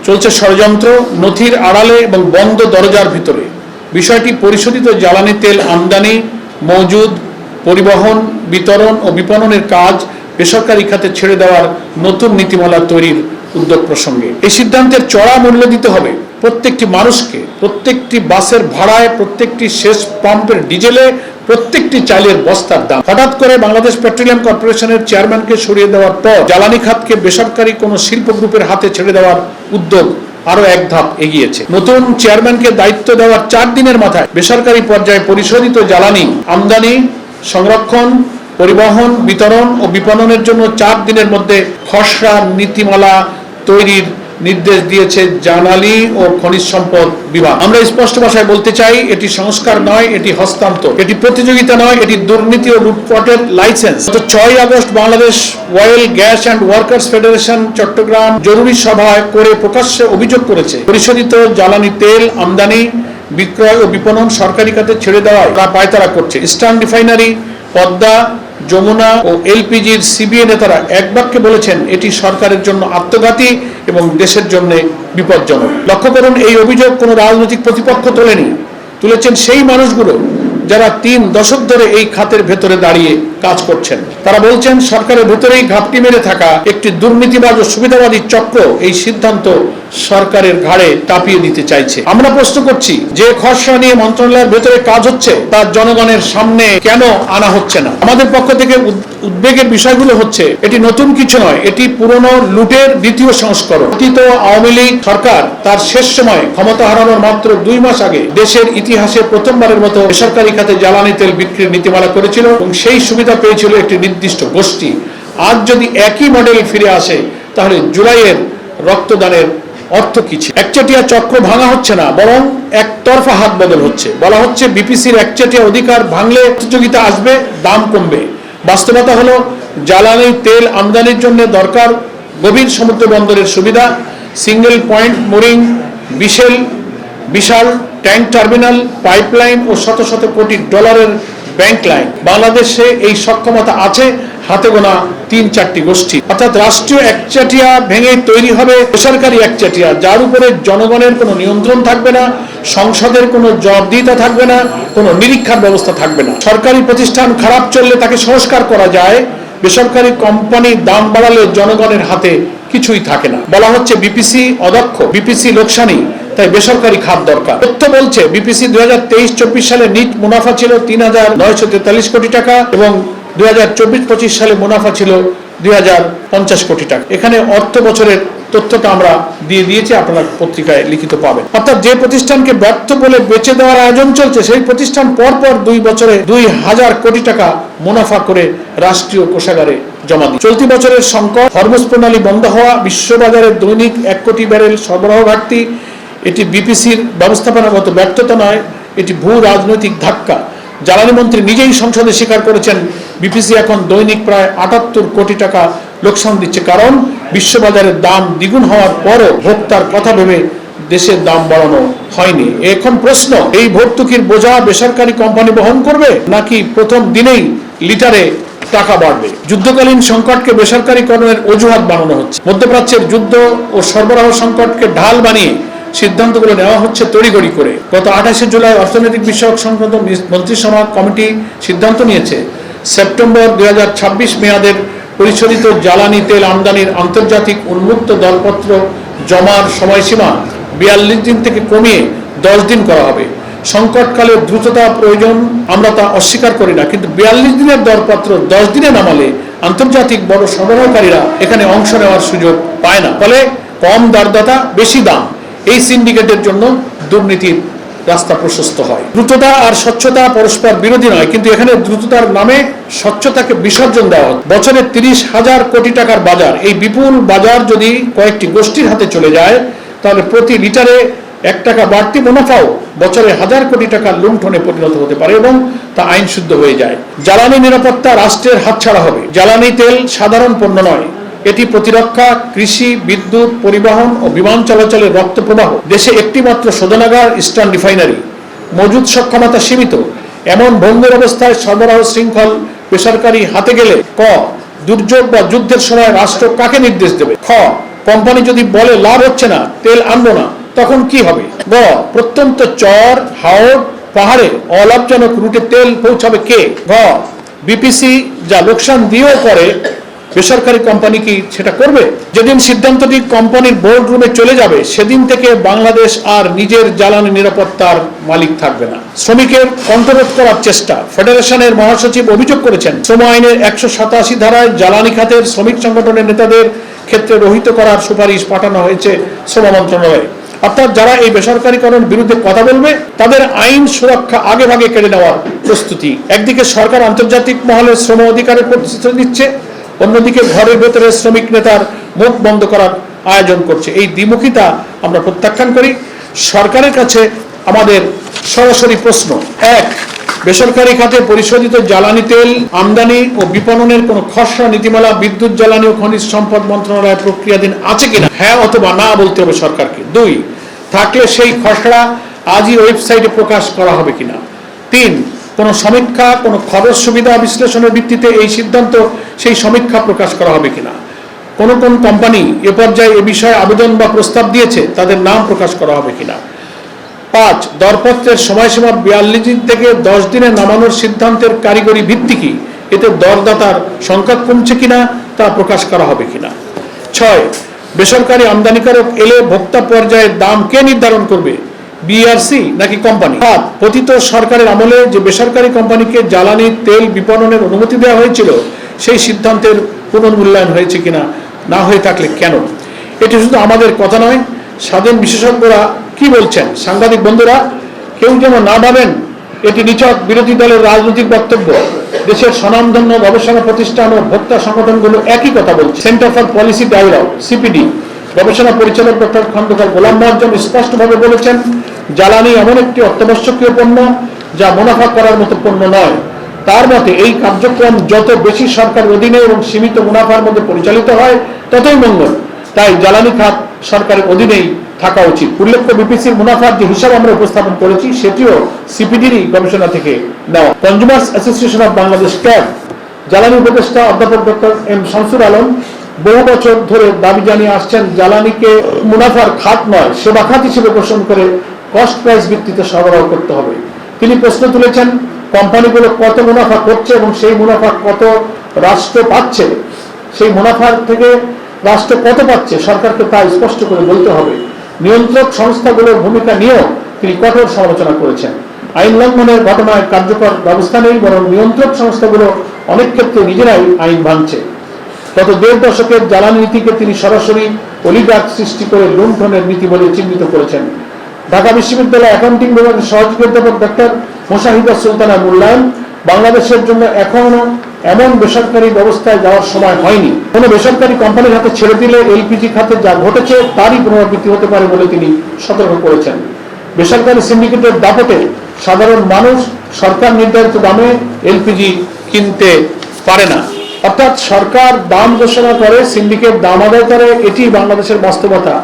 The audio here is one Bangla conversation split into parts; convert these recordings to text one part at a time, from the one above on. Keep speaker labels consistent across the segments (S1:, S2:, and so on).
S1: চলছে ষড়যন্ত্র, নথির আড়ালে এবং বন্ধ দরজার ভিতরে। বিষয়টি পরিশোধিত জ্বালানি তেল আমদানি, মজুদ, পরিবহন, বিতরণ ও বিপণনের কাজ বেসরকারি খাতে ছেড়ে দেওয়ার নতুন নীতিমালা তৈরির উদ্যোগ প্রসঙ্গে। এই সিদ্ধান্তের চড়া মূল্য দিতে হবে প্রত্যেকটি মানুষকে, প্রত্যেকটি বাসের ভাড়ায়, প্রত্যেকটি শেষ পাম্পের ডিজেলে, প্রত্যেকটি চালের বস্তার দাম। হঠাৎ করে বাংলাদেশ পেট্রোলিয়াম কর্পোরেশনের চেয়ারম্যানকে সরিয়ে দেওয়ার পর জ্বালানি খাতকে বেসরকারি কোনো শিল্প গ্রুপের হাতে ছেড়ে দেওয়ার উদ্যোগ আরো এক ধাপ এগিয়েছে। নতুন চেয়ারম্যানকে দায়িত্ব দেওয়ার 4 দিনের মাথায় বেসরকারি পর্যায়ে পরিশোধিত জ্বালানি আমদানি, সংরক্ষণ, পরিবহন, বিতরণ ও বিপণনের জন্য 4 দিনের মধ্যে খসড়া নীতিমালা তৈরির নির্দেশ দিয়েছে জ্বালানি ও খনিজ সম্পদ বিভাগ। আমরা স্পষ্ট ভাষায় বলতে চাই, এটি সংস্কার নয়, এটি হস্তান্তর, এটি প্রতিযোগিতা নয়, এটি দুর্নীতি ও লুটপাটের লাইসেন্স। গত 6 August Bangladesh oil, gas and workers federation Chattogram জরুরি সভায় করে প্রকাশ্যে অভিযোগ করেছে, পরিশোধিত জ্বালানি তেল আমদানি, বিক্রয় ও বিপণন সরকারি খাতে ছেড়ে দেওয়ায় তারা পায়তারা করছে। ইস্টার্ন রিফাইনারি, পদ্মা, যমুনা ও এলপিজির সিবিএ নেতারা এক বাক্যে বলেছেন এটি সরকারের জন্য আত্মঘাতী এবং দেশের জন্য বিপজ্জনক। লক্ষ্য করুন, এই অভিযোগ কোনো রাজনৈতিক প্রতিপক্ষ তোলেনি, তুলেছেন সেই মানুষগুলো যারা 3 দশক ধরে এই খাতের ভেতরে দাঁড়িয়ে কাজ করছেন। তারা বলছেন সরকারের ভেতরেই ঘাপটি মেরে থাকা একটি দুর্নীতিবাজ ও সুবিধাবাদী চক্র এই সিদ্ধান্ত সরকারের ঘাড়ে চাপিয়ে দিতে চাইছে। আমরা প্রশ্ন করছি, যে খসড়া নিয়ে মন্ত্রণালয়ের ভেতরে কাজ হচ্ছে তার জনগণের সামনে কেন আনা হচ্ছে না? আমাদের পক্ষ থেকে উদ্বেগের বিষয়গুলো হচ্ছে, এটি নতুন কিছু নয়, এটি পুরনো লুটের দ্বিতীয় সংস্করণ। অতীত আওয়ামী লীগ সরকার তার শেষ সময় ক্ষমতা হারানোর মাত্র 2 মাস আগে দেশের ইতিহাসে প্রথমবারের মতো বেসরকারি খাতে জ্বালানি তেল বিক্রির নীতিমালা করেছিল এবং সেই সুবিধা পেয়েছিল একটি নির্দিষ্ট গোষ্ঠী। আজ যদি একই মডেল ফিরে আসে তাহলে জুলাইয়ের রক্তদানের অর্থ কি ছিল? একচেটিয়া চক্র ভাঙা হচ্ছে না, বরং একতরফা হাত বদল হচ্ছে। বলা হচ্ছে বিপিসির একচেটিয়া অধিকার ভাঙলে প্রতিযোগিতা আসবে, দাম কমবে। বাস্তবতা হলো জ্বালানি তেল আমদানির জন্য দরকার গভীর সমুদ্র বন্দরের সুবিধা, সিঙ্গেল পয়েন্ট মোরিং, বিশাল ট্যাঙ্ক টার্মিনাল, পাইপলাইন ও শত শত কোটি ডলারের ব্যাংক লাইন। বাংলাদেশে এই সক্ষমতা আছে হাতে গোনা 3-4টি গোষ্ঠী। অর্থাৎ রাষ্ট্রীয় একচেটিয়া ভেঙে তৈরি হবে বেসরকারি একচেটিয়া, যার উপরে জনগণের কোনো নিয়ন্ত্রণ থাকবে না, সংসদের কোনো জবাবদিহিতা থাকবে না, কোনো নিরীক্ষার ব্যবস্থা থাকবে না। সরকারি প্রতিষ্ঠান খারাপ চললে তাকে সংস্কার করা যায়, বেসরকারি কোম্পানি দাম বাড়ালে জনগণের হাতে কিছুই থাকে না। বলা হচ্ছে বিপিসি অদক্ষ, বিপিসি লোকসানি, তাই বেসরকারি খাত দরকার। তথ্য বলছে বিপিসি 2023-24 সালে নিট মুনাফা ছিল 3,943 কোটি টাকা এবং 2024-25 সালে মুনাফা ছিল 2,050 কোটি টাকা। এখানে অর্থ বছরের তথ্যটা আমরা দিয়ে দিয়েছি, আপনারা পত্রিকায় লিখিত পাবেন। অর্থাৎ যে প্রতিষ্ঠানকে ব্যর্থ বলে বেচে দেওয়ার আয়োজন চলছে, সেই প্রতিষ্ঠান পরপর 2 বছরে 2,000 কোটি টাকা মুনাফা করে রাষ্ট্রীয় কোষাগারে জমা দিচ্ছে। চলতি বছরের সংকট, হরমুজ প্রণালী বন্ধ হওয়া, বিশ্ববাজারে দৈনিক 1 কোটি ব্যারেল সরবরাহ ঘাটতি, এটি বিপিসির ব্যবস্থাপনাগত ব্যর্থতা নয়, এটি ভূ রাজনৈতিক ধাক্কা। জ্বালানি মন্ত্রী নিজেই সংসদে স্বীকার করেছেন বিপিসি এখন দৈনিক প্রায় 78 কোটি টাকা লোকসান দিচ্ছে, কারণ বিশ্ববাজারের দাম দ্বিগুণ হওয়ার পরও ভোক্তার কথা ভেবে দেশের দাম বাড়ানো হয়নি। এখন প্রশ্ন, এই ভর্তুকির বোঝা বেসরকারি কোম্পানি বহন করবে নাকি প্রথম দিনেই লিটারে টাকা বাড়বে? যুদ্ধকালীন সংকটকে বেসরকারীকরণের অজুহাত বানানো হচ্ছে। মধ্যপ্রাচ্যের যুদ্ধ ও সরবরাহ সংকটকে ঢাল বানিয়ে সিদ্ধান্তগুলো নেওয়া হচ্ছে তড়িঘড়ি করে। গত 28 জুলাই অর্থনৈতিক বিষয়ক সংক্রান্ত মন্ত্রিসভা কমিটি সিদ্ধান্ত নিয়েছে সেপ্টেম্বর 2026 মেয়াদের পরিশোধিত জ্বালানি তেল আমদানির আন্তর্জাতিক উন্মুক্ত দরপত্র জমার সময়সীমা 42 দিন থেকে কমিয়ে 10 দিন করা হবে। সংকটকালে দ্রুততা প্রয়োজন, আমরা তা অস্বীকার করি না, কিন্তু 42 দিনের দরপত্র 10 দিনে নামালে আন্তর্জাতিক বড় সরবরাহকারীরা এখানে অংশ নেওয়ার সুযোগ পায় না। ফলে কম দরদাতা, বেশি দাম, এই সিন্ডিকেটের জন্য দুর্নীতির রাস্তা প্রশস্ত হয়। দ্রুততা আর স্বচ্ছতা পরস্পর বিরোধী নয়, কিন্তু এখানে দ্রুততার নামে স্বচ্ছতাকে বিসর্জন দেওয়া হয়। বছরে 30,000 কোটি টাকার বাজার, এই বিপুল বাজার যদি কয়েকটি গোষ্ঠীর হাতে চলে যায় তাহলে প্রতি লিটারে 1 টাকা বাড়তি মুনাফাও বছরে 1000 কোটি টাকা লুণ্ঠনে পরিণত হতে পারে এবং তা আইনশুদ্ধ হয়ে যায়। জ্বালানি নিরাপত্তা রাষ্ট্রের হাতছাড়া হবে। জ্বালানি তেল সাধারণ পণ্য নয়, এটি প্রতিরক্ষা, কৃষি, বিদ্যুৎ, পরিবহন ও বিমান চলাচলের রক্ত প্রবাহ। দেশে একটি মাত্র শোধনাগার, ইস্টার্ন রিফাইনারি। মজুদ সক্ষমতা সীমিত। এমন ভঙ্গুর অবস্থায় সরবরাহ শৃঙ্খল বেসরকারি হাতে গেলে ক, দুর্যোগ বা যুদ্ধের সময় রাষ্ট্র কাকে নির্দেশ দেবে? খ, কোম্পানি যদি বলে লাভ হচ্ছে না, তেল আনবো না, তখন কি হবে? গ, প্রত্যন্ত চর হাওর পাহাড়ে অলাভজনক রুটে তেল পৌঁছাবে কে? ঘ, বিপিসি যা লোকসান দিয়েও করে বেসরকারি কোম্পানি কি সেটা করবে? যেদিন সিদ্ধান্তটি কোম্পানির বোর্ড রুমে চলে যাবে, সেদিন থেকে বাংলাদেশ আর নিজের জ্বালানি নিরাপত্তার মালিক থাকবে না। শ্রমিকের কণ্ঠরোধ করার চেষ্টা, ফেডারেশনের মহাসচিব অভিযোগ করেছেন শ্রম আইনের 187 ধারায় জ্বালানি খাতের শ্রমিক সংগঠনের নেতাদের ক্ষেত্রে রহিত করার সুপারিশ পাঠানো হয়েছে শ্রম মন্ত্রণালয়ে। অর্থাৎ যারা এই বেসরকারীকরণ বিরুদ্ধে কথা বলবে তাদের আইন সুরক্ষা আগে ভাগে কেড়ে নেওয়ার প্রস্তুতি। একদিকে সরকার আন্তর্জাতিক মহলে শ্রম অধিকারের প্রতিশ্রুতি দিচ্ছে, অন্যদিকে ঘরের ভেতরে শ্রমিক নেতার মুখ বন্ধ করার আয়োজন করছে। এই দ্বিমুখিতা আমরা প্রত্যাখ্যান করি। সরকারের কাছে আমাদের সরাসরি প্রশ্ন, এক, বেসরকারি খাতে পরিশোধিত জ্বালানি তেল আমদানি ও বিপণনের কোনো খসড়া নীতিমালা বিদ্যুৎ জ্বালানি ও খনিজ সম্পদ মন্ত্রণালয়ের প্রক্রিয়াধীন আছে কিনা? হ্যাঁ অথবা না বলতে হবে সরকারকে। দুই, থাকলে সেই খসড়া আজই ওয়েবসাইটে প্রকাশ করা হবে কিনা? তিন, কোনো সমীক্ষা, কোনো খরচ সুবিধা বিশ্লেষণের ভিত্তিতে এই সিদ্ধান্ত, সেই সমীক্ষা প্রকাশ করা হবে কিনা? কোন কোম্পানি এ পর্যায়ে এ বিষয়ে আবেদন বা প্রস্তাব দিয়েছে, তাদের নাম প্রকাশ করা হবে কিনা? 5, দরপত্রের সময়সীমা 42 দিন থেকে 10 দিনে নামানোর সিদ্ধান্তের কারিগরি ভিত্তি কি? এতে দরদাতার সংখ্যা কমছে কিনা তা প্রকাশ করা হবে কিনা? 6, বেসরকারি আমদানিকারক এলে ভোক্তা পর্যায়ে দাম কে নির্ধারণ করবে, বিআরসি নাকি কোম্পানি? 7, পতিত সরকারের আমলে যে বেসরকারি কোম্পানিকে জ্বালানি তেল বিপণনের অনুমতি দেওয়া হয়েছিল, সেই সিদ্ধান্তের পুনর্মূল্যায়ন হয়েছে কিনা? না হয়ে থাকলে কেন? এটি শুধু আমাদের কথা নয়, স্বাধীন বিশেষজ্ঞরা কি বলছেন? সাংবাদিক বন্ধুরা, কেউ যেন না ভাবেন এটি নিছক বিরোধী দলের রাজনৈতিক বক্তব্য। দেশের স্বনামধন্য গবেষণা প্রতিষ্ঠান ও ভোক্তা সংগঠনগুলো একই কথা বলছে। Centre for policy dialogue CPD গবেষণা পরিচালক ডক্টর খন্দকার গোলাম মহাজন স্পষ্টভাবে বলেছেন, জ্বালানি এমন একটি অত্যাবশ্যকীয় পণ্য যা মুনাফা করার মতো পণ্য নয়। তার মতে এই কার্যক্রম যত বেশি সরকারের অধীনে এবং সীমিত মুনাফার মধ্যে পরিচালিত হয় ততই মঙ্গল। তাই জ্বালানি খাত সরকারের অধীনেই থাকা উচিত। উল্লেখ্য, বিপিসির মুনাফার যে হিসাব আমরা উপস্থাপন করেছি সেটিও সিপিডিরই গবেষণা থেকে নেওয়া। Consumers association of Bangladesh cab জ্বালানি উপদেষ্টা অধ্যাপক ডক্টর এম শামসুর আলম বহু বছর ধরে দাবি জানিয়ে আসছেন, জ্বালানিকে মুনাফার খাত নয় সেবা খাত হিসেবে পোষণ করে কস্ট প্রাইস ভিত্তিতে সরবরাহ করতে হবে। তিনি প্রশ্ন তুলেছেন, কোম্পানিগুলো কত মুনাফা করছে এবং সেই মুনাফা কত রাষ্ট্র পাচ্ছে, সেই মুনাফার থেকে রাষ্ট্র কত পাচ্ছে সরকারকে তা স্পষ্ট করে বলতে হবে। নিয়ন্ত্রক সংস্থাগুলোর ভূমিকা নিয়েও তিনি কঠোর সমালোচনা করেছেন। আইন লঙ্ঘনের ঘটনায় কার্যকর ব্যবস্থা নেই, বরং নিয়ন্ত্রক সংস্থাগুলো অনেক ক্ষেত্রে নিজেরাই আইন ভাঙছে। গত 1.5 দশকের জ্বালানি নীতিকে তিনি সরাসরি অলিগার্ক সৃষ্টি করে লুণ্ঠনের নীতি বলে চিহ্নিত করেছেন। ঢাকা বিশ্ববিদ্যালয় অ্যাকাউন্টিং বিভাগের সহযোগী অধ্যাপক ডক্টর মোশাহিদা সুলতানা মূল্যায়ন, বাংলাদেশের জন্য এখনো এমন বেসরকারি ব্যবস্থায় যাওয়ার সময় হয়নি। কোনো বেসরকারি কোম্পানির হাতে ছেড়ে দিলে এলপিজি খাতে যা ঘটেছে তারই পুনরাবৃত্তি হতে পারে বলে তিনি সতর্ক করেছেন। বেসরকারি সিন্ডিকেটের দাপটে সাধারণ মানুষ সরকার নির্ধারিত দামে এলপিজি কিনতে পারে না। অর্থাৎ সরকার দাম ঘোষণা করে, সিন্ডিকেট দাম আদায় করে, এটি বাংলাদেশের বাস্তবতা।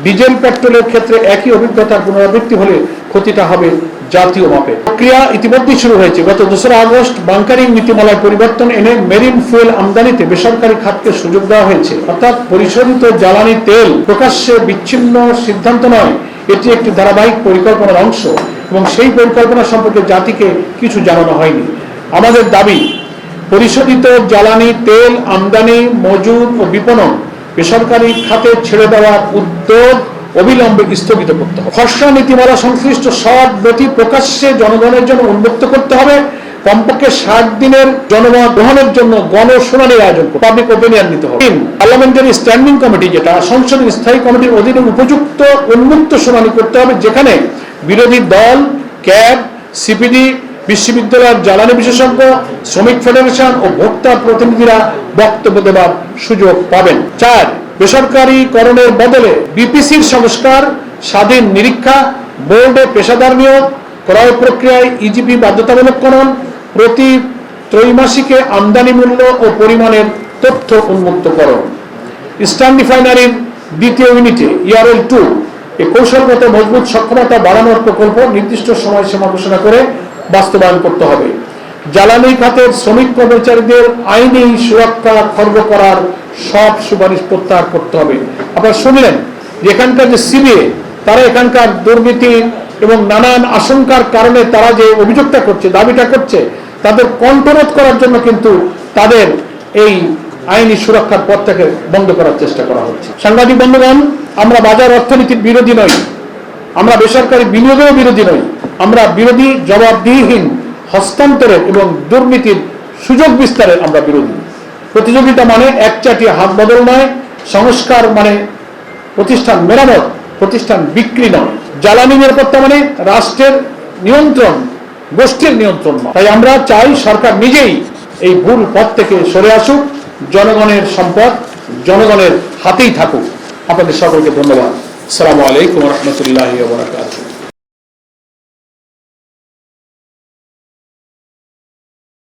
S1: ডিজেল পেট্রোলের ক্ষেত্রে একই অভিজ্ঞতার পুনরাবৃত্তি হলে ক্ষতিটা হবে জাতীয় মাপে। প্রক্রিয়া ইতিমধ্যেই শুরু হয়েছে। গত 2 আগস্ট বাংকারিং নীতিমালায় পরিবর্তন এনে মেরিন ফুয়েল আমদানিতে বেসরকারি খাতকে সুযোগ দেওয়া হয়েছে। অর্থাৎ পরিশোধিত জ্বালানি তেল প্রকাশ্যে বিচ্ছিন্ন সিদ্ধান্ত নয়, এটি একটি ধারাবাহিক পরিকল্পনার অংশ এবং সেই পরিকল্পনা সম্পর্কে জাতিকে কিছু জানানো হয়নি। আমাদের দাবি, পরিশোধিত জ্বালানি তেল আমদানি, মজুত ও বিপণন বেসরকারি খাতে ছেড়ে দেওয়ার উদ্যোগ অবিলম্বে স্থগিত করতে হবে। খসড়া নীতিমালা সংশ্লিষ্ট সব নথি প্রকাশ্যে জনগণের জন্য উন্মুক্ত করতে হবে। কমপক্ষে 60 দিনের জনমত গ্রহণের জন্য গণশুনানির আয়োজন করতে, পাবলিক ওপিনিয়ন নিতে হবে। পার্লামেন্টারি স্ট্যান্ডিং কমিটি, যেটা সংসদের স্থায়ী কমিটির অধীনে উপযুক্ত উন্মুক্ত শুনানি করতে হবে, যেখানে বিরোধী দল, ক্যাব, সিপিডি, বিশ্ববিদ্যালয়ের জ্বালানি বিশেষজ্ঞ, শ্রমিক ফেডারেশন ও ভোক্তা প্রতিনিধিরা বক্তব্য দেওয়ার সুযোগ পাবেন। 4, বেসরকারীকরণের বদলে বিপিসির সংস্কার, স্বাধীন নিরীক্ষা, বোর্ডে পেশাদার নিয়োগ, ক্রয় প্রক্রিয়ায় ইজিপি বাধ্যতামূলককরণ, প্রতি ত্রৈমাসিকে আমদানি মূল্য ও পরিমাণের তথ্য উন্মুক্তকরণ। ইস্টার্ন রিফাইনারির 2য় ইউনিটে ERL2 এ কৌশলগত মজবুত সক্ষমতা বাড়ানোর প্রকল্প নির্দিষ্ট সময়সীমা ঘোষণা করে বাস্তবায়ন করতে হবে। জ্বালানি খাতের শ্রমিক কর্মচারীদের আইনি সুরক্ষা খর্ব করার সব সুপারিশ প্রত্যাহার করতে হবে। আপনারা শুনলেন যে এখানকার যে সিবিএ, তারা এখানকার দুর্নীতি এবং নানান আশঙ্কার কারণে তারা যে অভিযোগটা করছে, দাবিটা করছে, তাদের কণ্ঠরোধ করার জন্য কিন্তু তাদের এই আইনি সুরক্ষার পথ থেকে বন্ধ করার চেষ্টা করা হচ্ছে। সাংবাদিক বন্ধুগণ, আমরা বাজার অর্থনীতির বিরোধী নই, আমরা বেসরকারি বিনিয়োগেও বিরোধী নই, আমরা বিরোধী জবাবদিহিহীন হস্তান্তরের এবং দুর্নীতির সুযোগ বিস্তারের আমরা বিরোধী। প্রতিযোগিতা মানে একচাটিয়া হাত বদল নয়, সংস্কার মানে প্রতিষ্ঠান মেরামত, প্রতিষ্ঠান বিক্রি নয়। জ্বালানি নিরাপত্তা মানে রাষ্ট্রের নিয়ন্ত্রণ, গোষ্ঠীর নিয়ন্ত্রণ নয়। তাই আমরা চাই সরকার নিজেই এই ভুল পথ থেকে সরে আসুক, জনগণের সম্পদ জনগণের হাতেই থাকুক। আপনাদের সকলকে ধন্যবাদ। আসসালামু আলাইকুম ওয়া রাহমাতুল্লাহি ওয়া বারাকাতুহু।